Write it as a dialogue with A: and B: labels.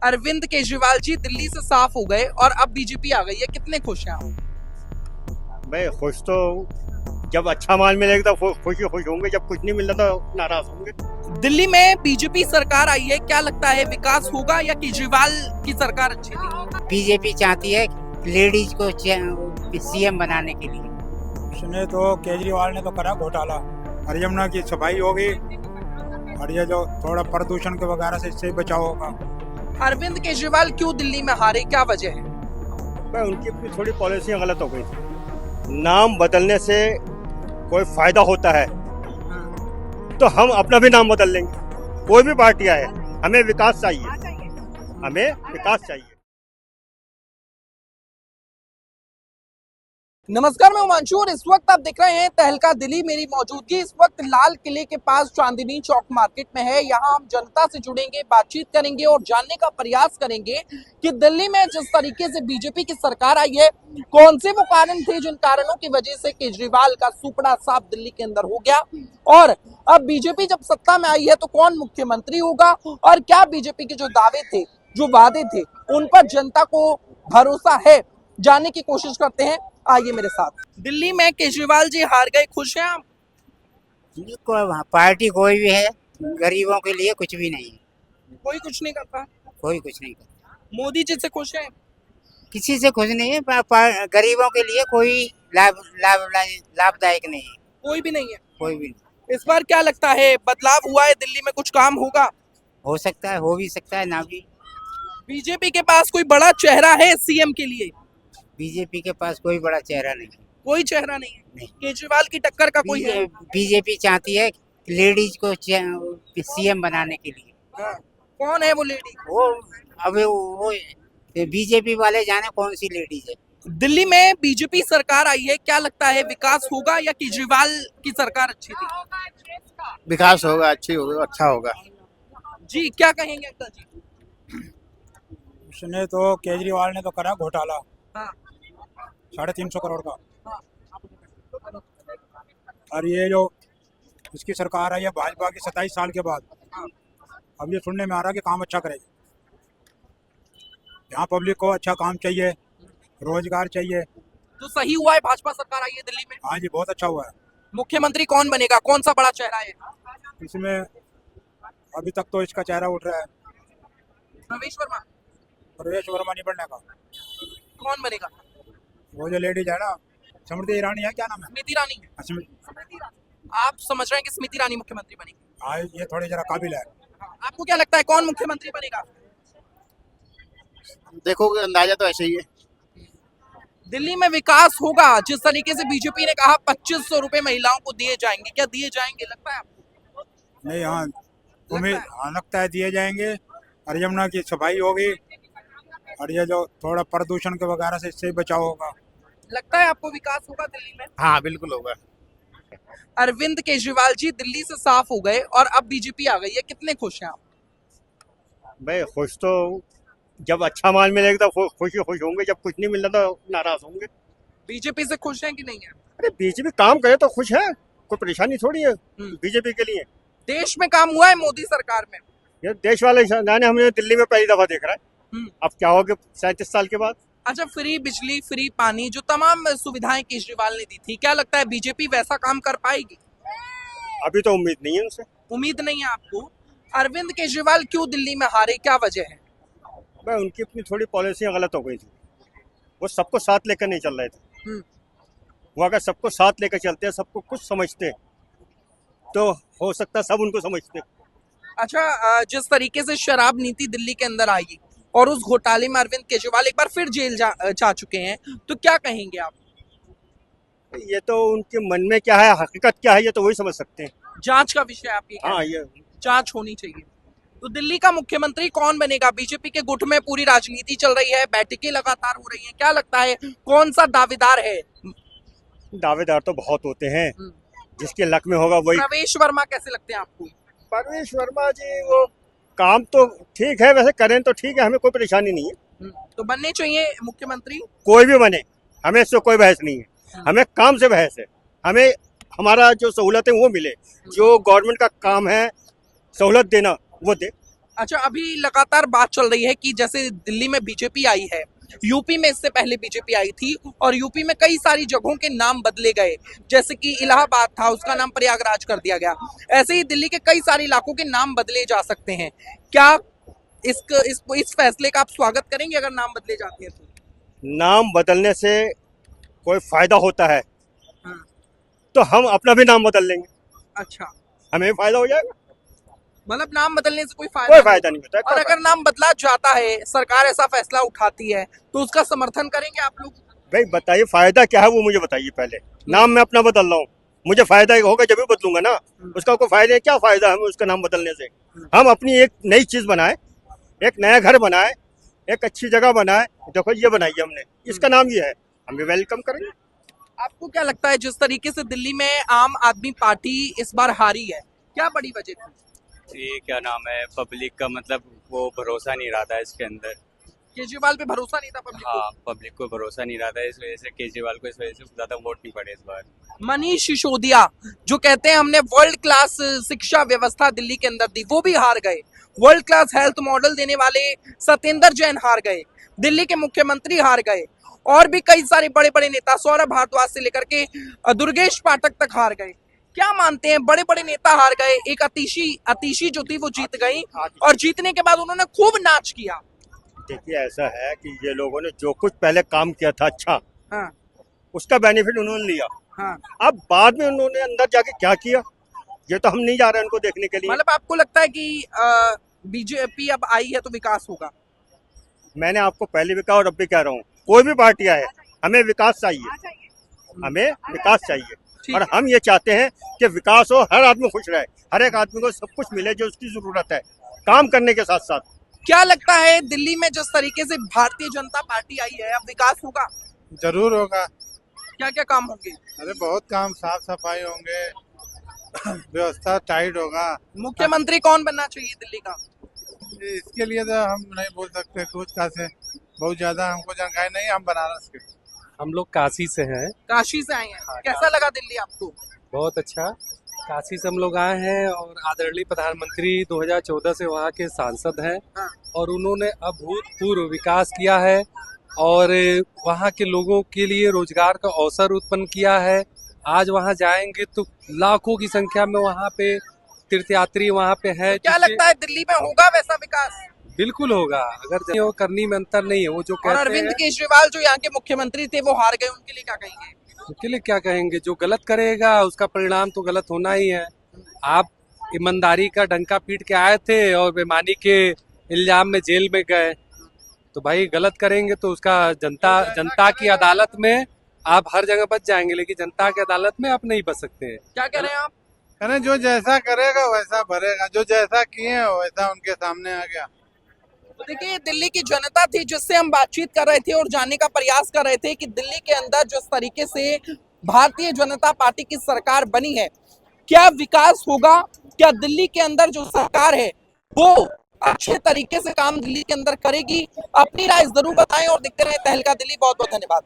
A: अरविंद केजरीवाल जी दिल्ली से साफ हो गए और अब बीजेपी आ गई है, कितने खुश हैं आप?
B: भाई खुश तो जब अच्छा माल मिलेगा तो खुश ही खुश होंगे, जब कुछ नहीं मिल रहा तो नाराज होंगे।
A: दिल्ली में बीजेपी सरकार आई है, क्या लगता है विकास होगा या केजरीवाल की सरकार अच्छी थी?
C: बीजेपी चाहती है लेडीज को सीएम बनाने के लिए।
D: उसने तो केजरीवाल ने तो करा घोटाला, और यमुना की सफाई होगी, और ये जो थोड़ा प्रदूषण के वगैरह से इससे बचाव होगा।
A: अरविंद केजरीवाल क्यों दिल्ली में हारे, क्या वजह है?
B: भाई उनकी अपनी थोड़ी पॉलिसियां गलत हो गई थी। नाम बदलने से कोई फायदा होता है तो हम अपना भी नाम बदल लेंगे। कोई भी पार्टी आए, हमें विकास चाहिए, हमें विकास चाहिए।
A: नमस्कार, मैं हिमांशु और इस वक्त आप देख रहे हैं तहलका दिल्ली। मेरी मौजूदगी इस वक्त लाल किले के पास चांदनी चौक मार्केट में है। यहाँ हम जनता से जुड़ेंगे, बातचीत करेंगे और जानने का प्रयास करेंगे कि दिल्ली में जिस तरीके से बीजेपी की सरकार आई है, कौन से वो कारण थे जिन कारणों की वजह से केजरीवाल का सुपड़ा साफ दिल्ली के अंदर हो गया, और अब बीजेपी जब सत्ता में आई है तो कौन मुख्यमंत्री होगा, और क्या बीजेपी के जो दावे थे, जो वादे थे, उन पर जनता को भरोसा है। जानने की कोशिश करते हैं, आइए मेरे साथ। दिल्ली में केजरीवाल जी हार गए, खुश हैं आप?
C: पार्टी कोई भी है, गरीबों के लिए कुछ भी नहीं है।
A: कोई कुछ नहीं करता।
C: कोई कुछ नहीं करता,
A: मोदी जी से खुश हैं?
C: किसी से कुछ नहीं है। गरीबों के लिए कोई लाभदायक नहीं है,
A: कोई भी नहीं है।
C: कोई भी नहीं।
A: इस बार क्या लगता है, बदलाव हुआ है दिल्ली में, कुछ काम होगा?
C: हो सकता है, हो भी सकता है, ना भी।
A: बीजेपी के पास कोई बड़ा चेहरा है सीएम के लिए?
C: बीजेपी के पास कोई बड़ा चेहरा नहीं है।
A: कोई चेहरा नहीं है।
C: नहीं।
A: केजरीवाल की टक्कर का कोई है?
C: बीजेपी चाहती है लेडीज को सीएम बनाने के लिए।
A: हाँ। कौन है वो लेडी?
C: वो बीजेपी वाले जाने कौन सी लेडीज है।
A: दिल्ली में बीजेपी सरकार आई है, क्या लगता है विकास होगा या केजरीवाल की सरकार अच्छी थी?
E: विकास होगा, अच्छी होगा, अच्छा होगा।
A: जी, क्या कहेंगे अंकल जी?
D: उसने तो केजरीवाल ने तो करा घोटाला,
A: हाँ।
D: 350 करोड़ का। और ये जो इसकी सरकार आई है भाजपा की 27 साल के बाद, अब ये सुनने में आ रहा है कि काम अच्छा करेगी। यहाँ पब्लिक को अच्छा काम चाहिए, रोजगार चाहिए।
A: तो सही हुआ है भाजपा सरकार आई है दिल्ली में?
D: हाँ जी, बहुत अच्छा हुआ है।
A: मुख्यमंत्री कौन बनेगा, कौन सा बड़ा चेहरा है?
D: इसमें अभी तक तो इसका चेहरा उठ रहा है,
A: रमेश वर्मा।
D: प्रवेश वर्मा नहीं बनने का।
A: कौन बनेगा?
D: वो जो लेडीज है ना, स्मृति ईरानी है, क्या नाम है?
A: स्मृति ईरानी। आप समझ रहे हैं कि स्मृति ईरानी मुख्यमंत्री बनेगी?
D: हाँ, ये थोड़ी जरा काबिल है।
A: आपको क्या लगता है कौन मुख्यमंत्री बनेगा?
E: देखोगे अंदाजा तो ऐसे ही है।
A: दिल्ली में विकास होगा, जिस तरीके से बीजेपी ने कहा 2500 रुपए महिलाओं को दिए जाएंगे, क्या दिए जाएंगे, लगता है आपको?
D: नहीं, हाँ उम्मीद, हाँ लगता है दिए जाएंगे, और यमुना की सफाई होगी, और ये जो थोड़ा प्रदूषण के वगैरह से इससे बचाव होगा।
A: लगता है आपको विकास होगा दिल्ली में?
E: हाँ बिल्कुल होगा।
A: अरविंद केजरीवाल जी दिल्ली से साफ हो गए और अब बीजेपी आ गई है, कितने खुश हैं आप?
B: भाई खुश तो जब अच्छा माल मिलेगा तो खुश ही खुश होंगे, जब कुछ नहीं मिल रहा तो नाराज होंगे।
A: बीजेपी से खुश हैं कि नहीं है?
B: अरे बीजेपी काम करे तो खुश है, कोई परेशानी थोड़ी है बीजेपी के लिए।
A: देश में काम हुआ है मोदी सरकार में?
B: ये देश वाले जाने, हमने दिल्ली में पहली दफा देख रहा है। अब क्या होगा 37 साल के बाद।
A: अच्छा, फ्री बिजली, फ्री पानी, जो तमाम सुविधाएं केजरीवाल ने दी थी, क्या लगता है बीजेपी वैसा काम कर पाएगी?
B: अभी तो उम्मीद नहीं है उनसे।
A: उम्मीद नहीं है आपको? अरविंद केजरीवाल क्यों दिल्ली में हारे, क्या वजह है?
B: भाई उनकी अपनी थोड़ी पॉलिसियां गलत हो गई थी। वो सबको साथ लेकर नहीं चल रहे थे। वो अगर सबको साथ लेकर चलते हैं, सबको कुछ समझते, तो हो सकता सब उनको समझते।
A: अच्छा, जिस तरीके से शराब नीति दिल्ली के अंदर आई और उस घोटाले में अरविंद केजरीवाल एक बार फिर जेल जा चुके हैं, तो क्या कहेंगे आप?
B: ये तो उनके मन में क्या है, हकीकत क्या है, ये तो वही समझ सकते हैं।
A: जांच का विषय आप ये कह रहे
B: हाँ,
A: हैं?
B: ये
A: जांच होनी चाहिए। तो दिल्ली का मुख्यमंत्री कौन बनेगा? बीजेपी के गुट में पूरी राजनीति चल रही है, बैठकें लगातार हो रही हैं, क्या लगता है कौन सा दावेदार है?
B: दावेदार तो बहुत होते हैं, जिसके लक में होगा वही।
A: प्रवेश वर्मा कैसे लगते हैं आपको?
B: परवेश वर्मा जी, वो काम तो ठीक है, वैसे करें तो ठीक है, हमें कोई परेशानी नहीं है।
A: तो बनने चाहिए मुख्यमंत्री?
B: कोई भी बने, हमें इससे कोई बहस नहीं है। हमें काम से बहस है, हमें हमारा जो सहूलत है वो मिले, जो गवर्नमेंट का काम है सहूलत देना वो दे।
A: अच्छा, अभी लगातार बात चल रही है कि जैसे दिल्ली में बीजेपी आई है, यूपी में इससे पहले बीजेपी आई थी और यूपी में कई सारी जगहों के नाम बदले गए, जैसे कि इलाहाबाद था उसका नाम प्रयागराज कर दिया गया। ऐसे ही दिल्ली के कई सारे इलाकों के नाम बदले जा सकते हैं। क्या इस फैसले का आप स्वागत करेंगे अगर नाम बदले जाते हैं तो?
B: नाम बदलने से कोई फायदा होता है
A: हाँ।
B: तो हम अपना भी नाम बदल लेंगे,
A: अच्छा,
B: हमें भी फायदा हो जाएगा।
A: मतलब नाम बदलने से कोई
B: कोई
A: फायदा
B: फायदा नहीं होता है।
A: और अगर नाम बदला जाता है, सरकार ऐसा फैसला उठाती है, तो उसका समर्थन करेंगे आप लोग?
B: भाई बताइए फायदा क्या है वो मुझे बताइए पहले। नाम मैं अपना बदल रहा हूँ, मुझे फायदा होगा जब भी बदलूंगा ना। उसका कोई फायदा है, क्या फायदा हमें उसका नाम बदलने से। हम अपनी एक नई चीज बनाए, एक नया घर बनाए, एक अच्छी जगह बनाए। देखो ये बनाई है हमने, इसका नाम ये है, हम भी वेलकम करेंगे।
A: आपको क्या लगता है जिस तरीके से दिल्ली में आम आदमी पार्टी इस बार हारी है, क्या बड़ी वजह थी?
F: ये क्या नाम है, पब्लिक का मतलब वो भरोसा नहीं रहा था इसके अंदर।
A: केजरीवाल पे भरोसा नहीं था पब्लिक को।
F: हाँ, पब्लिक को भरोसा नहीं रहा था, इस वजह से केजरीवाल को इस वजह से ज्यादा वोट नहीं पड़े इस बार।
A: मनीष सिसोदिया जो कहते हैं हमने वर्ल्ड क्लास शिक्षा व्यवस्था दिल्ली के अंदर दी, वो भी हार गए। वर्ल्ड क्लास हेल्थ मॉडल देने वाले सत्येंद्र जैन हार गए, दिल्ली के मुख्यमंत्री हार गए और भी कई सारे बड़े बड़े नेता, सौरभ भारद्वाज से लेकर के दुर्गेश पाठक तक हार गए। क्या मानते हैं, बड़े बड़े नेता हार गए, एक अतिशी जो थी वो जीत गई और जीतने के बाद उन्होंने खूब नाच किया।
B: देखिए ऐसा है कि ये लोगों ने जो कुछ पहले काम किया था अच्छा,
A: हाँ,
B: उसका बेनिफिट उन्होंने लिया।
A: हाँ।
B: अब बाद में उन्होंने अंदर जाके क्या किया ये तो हम नहीं जा रहे हैं उनको देखने के लिए।
A: मतलब आपको लगता है कि बीजेपी अब आई है तो विकास होगा?
B: मैंने आपको पहले भी कहा और अब भी कह रहा हूँ, कोई भी पार्टी आए हमें विकास चाहिए, हमें विकास चाहिए। और हम ये चाहते हैं कि विकास हो, हर आदमी खुश रहे, हर एक आदमी को सब कुछ मिले जो उसकी जरूरत है, काम करने के साथ साथ।
A: क्या लगता है दिल्ली में जिस तरीके से भारतीय जनता पार्टी आई है, अब विकास होगा?
D: जरूर होगा।
A: क्या क्या काम होंगे?
D: अरे बहुत काम, साफ सफाई होंगे, व्यवस्था टाइट होगा।
A: मुख्यमंत्री कौन बनना चाहिए दिल्ली का?
D: इसके लिए तो हम नहीं बोल सकते कुछ का से, बहुत ज्यादा हमको जानकारी नहीं। हम बनारस के,
G: हम लोग काशी से हैं।
A: काशी से आए हैं, कैसा लगा दिल्ली आपको?
G: बहुत अच्छा। काशी से हम लोग आए हैं और आदरणीय प्रधानमंत्री 2014 से वहाँ के सांसद हैं
A: हाँ।
G: और उन्होंने अभूतपूर्व विकास किया है और वहाँ के लोगों के लिए रोजगार का अवसर उत्पन्न किया है। आज वहाँ जाएंगे तो लाखों की संख्या में वहाँ पे तीर्थयात्री वहाँ पे है।
A: क्या लगता है दिल्ली में होगा वैसा विकास?
G: बिल्कुल होगा, अगर वो करनी में अंतर नहीं है। वो जो
A: और
G: कहते
A: अरविंद
G: हैं
A: केजरीवाल जो यहाँ के मुख्यमंत्री थे वो हार गए, उनके लिए क्या कहेंगे?
G: उसके लिए क्या कहेंगे, जो गलत करेगा उसका परिणाम तो गलत होना ही है। आप ईमानदारी का डंका पीट के आए थे और बेईमानी के इल्जाम में जेल में गए, तो भाई गलत करेंगे तो उसका जनता की अदालत में आप हर जगह बच जाएंगे, लेकिन जनता की अदालत में आप नहीं बच सकते हैं।
A: क्या कह रहे हैं आप?
D: कहने जो जैसा करेगा वैसा भरेगा, जो जैसा किए वैसा उनके सामने आ गया।
A: तो देखिए, दिल्ली की जनता थी जिससे हम बातचीत कर रहे थे और जानने का प्रयास कर रहे थे कि दिल्ली के अंदर जिस तरीके से भारतीय जनता पार्टी की सरकार बनी है, क्या विकास होगा? क्या दिल्ली के अंदर जो सरकार है वो अच्छे तरीके से काम दिल्ली के अंदर करेगी? अपनी राय जरूर बताएं और देखते रहे तहलका दिल्ली। बहुत बहुत धन्यवाद।